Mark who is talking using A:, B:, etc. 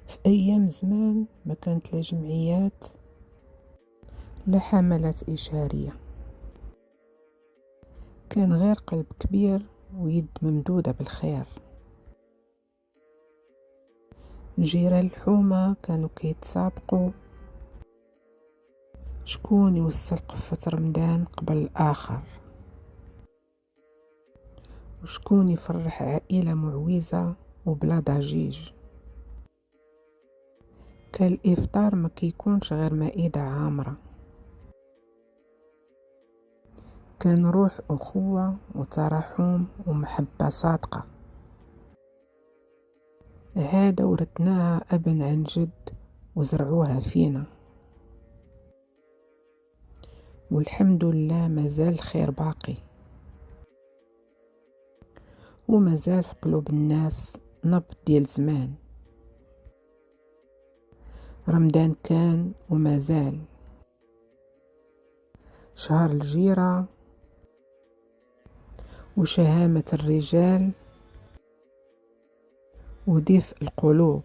A: في أيام زمان ما كانت لا جمعيات لا حملات إشهارية، كان غير قلب كبير ويد ممدودة بالخير. جيران الحومة كانوا كيتسابقوا شكون يوصل قفة رمضان قبل الآخر، وشكون يفرح عائلة معوزة وبلا ضجيج. كان الإفطار ما كيكونش غير مائدة عامرة، كان روح أخوة وتراحم ومحبة صادقة. هذا ورثناها أبا عن جد وزرعوها فينا، والحمد لله مازال الخير باقي، ومازال في قلوب الناس نبض ديال زمان. رمضان كان ومازال شهر الجيرة وشهامة الرجال ودفء القلوب.